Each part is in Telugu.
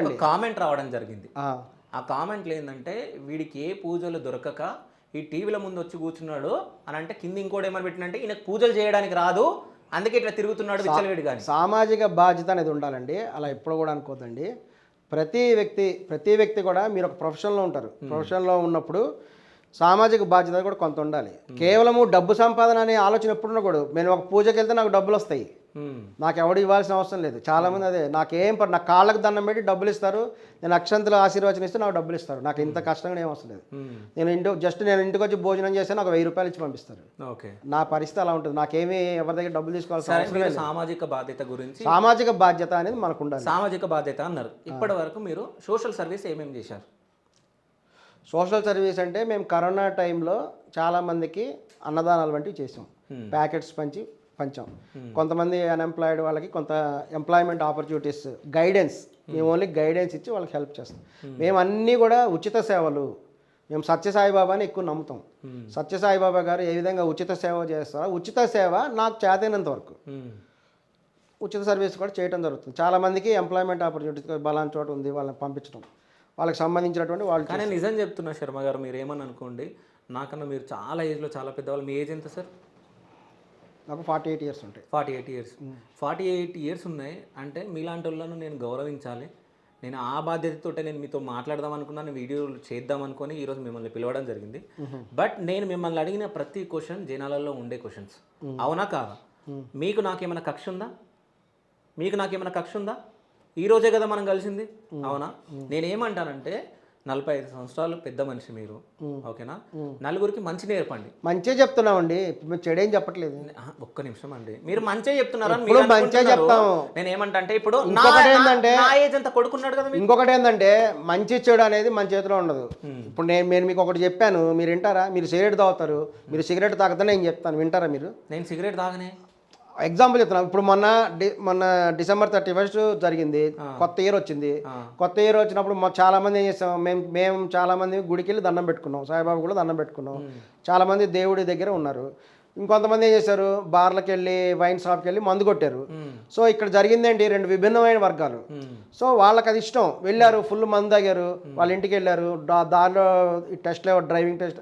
ఒక కామెంట్ రావడం జరిగింది. ఆ కామెంట్లు ఏంటంటే వీడికి ఏ పూజలు దొరకక ఈ టీవీల ముందు వచ్చి కూర్చున్నాడు అని అంటే కింద ఇంకోటి ఏమని పెట్టినంటే ఈయన పూజలు చేయడానికి రాదు అందుకే ఇట్లా తిరుగుతున్నాడు విచ్చలవిడి కానీ. సామాజిక బాధ్యత అనేది ఉండాలండి. అలా ఎప్పుడు కూడా అనుకోదండి. ప్రతి వ్యక్తి కూడా మీరు ఒక ప్రొఫెషన్లో ఉంటారు. ప్రొఫెషన్లో ఉన్నప్పుడు సామాజిక బాధ్యత కూడా కొంత ఉండాలి. కేవలము డబ్బు సంపాదన అనే ఆలోచన ఎప్పుడున్నా కూడా నేను ఒక పూజకి వెళ్తే నాకు డబ్బులు వస్తాయి, నాకు ఎవడు ఇవ్వాల్సిన అవసరం లేదు. చాలామంది అదే నా కాళ్ళకు దండం పెట్టి డబ్బులు ఇస్తారు, నేను అక్షంతలు ఆశీర్వచనం ఇస్తే నాకు డబ్బులు ఇస్తారు. నాకు ఇంత కష్టంగా ఏం అవసరం లేదు. నేను ఇంటికి వచ్చి భోజనం చేస్తే నాకు 1000 రూపాయలు ఇచ్చి పంపిస్తారు. నా పరిస్థితి అలా ఉంటుంది. నాకేమీ ఎవరి దగ్గర డబ్బులు తీసుకోవాల్సిన అవసరం లేదు. సామాజిక బాధ్యత గురించి, సామాజిక బాధ్యత అనేది మనకు ఉండాలి. సామాజిక బాధ్యత అన్నారు. ఇప్పటి వరకు మీరు సోషల్ సర్వీస్ ఏమేమి చేశారు? సోషల్ సర్వీస్ అంటే మేము కరోనా టైంలో చాలామందికి అన్నదానాలు వంటివి చేసాం. ప్యాకెట్స్ పంచాం. కొంతమంది అన్ఎంప్లాయిడ్ వాళ్ళకి కొంత ఎంప్లాయ్మెంట్ ఆపర్చునిటీస్, గైడెన్స్, మేము ఓన్లీ గైడెన్స్ ఇచ్చి వాళ్ళకి హెల్ప్ చేస్తాం. మేము అన్నీ కూడా ఉచిత సేవలు. మేము సత్యసాయిబాబాని ఎక్కువ నమ్ముతాం. సత్యసాయిబాబా గారు ఏ విధంగా ఉచిత సేవ చేస్తారో ఉచిత సేవ నాకు చేతైనంత వరకు ఉచిత సర్వీస్ కూడా చేయడం జరుగుతుంది. చాలామందికి ఎంప్లాయ్మెంట్ ఆపర్చునిటీస్ బలాన్ చోట ఉంది, వాళ్ళని పంపించడం, వాళ్ళకి సంబంధించినటువంటి వాళ్ళు. కానీ నిజం చెప్తున్నా శర్మ గారు, మీరు ఏమని అనుకోండి, నాకన్నా మీరు చాలా ఏజ్లో చాలా పెద్దవాళ్ళు. మీ ఏజ్ ఎంత సార్? నాకు 48 ఇయర్స్ ఉంటాయి. 48 ఇయర్స్. 48 ఇయర్స్ ఉన్నాయి అంటే మీలాంటి వాళ్ళను నేను గౌరవించాలి. నేను ఆ బాధ్యతతో నేను మీతో మాట్లాడదాం అనుకున్నాను, వీడియోలు చేద్దాం అనుకొని ఈరోజు మిమ్మల్ని పిలవడం జరిగింది. బట్ నేను మిమ్మల్ని అడిగిన ప్రతి క్వశ్చన్ జనాలలో ఉండే క్వశ్చన్స్. అవునా కాదా? మీకు నాకేమైనా కక్ష ఉందా? ఈ రోజే కదా మనం కలిసింది, అవునా? నేనేమంటానంటే 45 సంవత్సరాలు పెద్ద మనిషి మీరు, ఓకేనా? నలుగురికి మంచి నేర్పండి. మంచిగా చెప్తున్నామండి, చెడేం చెప్పట్లేదు. ఒక్క నిమిషం అండి, మీరు మంచిగా చెప్తున్నారని మంచిగా చెప్తాము. నేను ఏమంటే ఇప్పుడు ఇంకొకటి ఏంటంటే నా ఏజ్ అంతా కొడుకున్నాడు కదా. ఇంకొకటి ఏంటంటే మంచి చెడు అనేది మన చేతిలో ఉండదు. ఇప్పుడు నేను మీకు ఒకటి చెప్పాను, మీరు వింటారా? మీరు సిగరెట్ తాగుతారు, మీరు సిగరెట్ తాగుతానే నేను చెప్తాను, వింటారా మీరు? నేను సిగరెట్ తాగనే ఎగ్జాంపుల్ చెప్తున్నాను. ఇప్పుడు మొన్న December 31 జరిగింది, కొత్త ఇయర్ వచ్చింది. కొత్త ఇయర్ వచ్చినప్పుడు చాలామంది ఏం చేస్తాం, మేము చాలామంది గుడికి వెళ్ళి దండం పెట్టుకున్నాం, సాయిబాబా కూడా దండం పెట్టుకున్నాం. చాలామంది దేవుడి దగ్గర ఉన్నారు. ఇంకొంతమంది ఏం చేశారు, బార్లకు వెళ్ళి వైన్ షాప్కి వెళ్ళి మందు కొట్టారు. సో ఇక్కడ జరిగిందేంటి, 2 విభిన్నమైన వర్గాలు. సో వాళ్ళకి అది ఇష్టం, వెళ్ళారు, ఫుల్ మందు తాగారు, వాళ్ళ ఇంటికి వెళ్ళారు. దారిలో ఈ టెస్ట్లో డ్రైవింగ్ టెస్ట్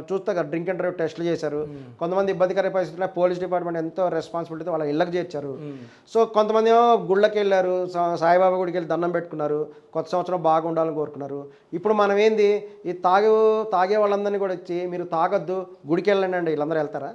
చూస్తే డ్రింక్ అండ్ డ్రైవ్ టెస్టులు చేశారు. కొంతమంది ఇబ్బందికర పరిస్థితుల్లో పోలీస్ డిపార్ట్మెంట్ ఎంతో రెస్పాన్సిబిలిటీ వాళ్ళ ఇళ్ళకి చేర్చారు. సో కొంతమంది ఏమో గుళ్ళకి వెళ్ళారు, సాయిబాబా గుడికి వెళ్ళి దండం పెట్టుకున్నారు, కొత్త సంవత్సరం బాగుండాలని కోరుకున్నారు. ఇప్పుడు మనం ఏంది, ఈ తాగే వాళ్ళందరినీ కూడా వచ్చి మీరు తాగొద్దు, గుడికి వెళ్ళండి అంటే వీళ్ళందరూ వెళ్తారా?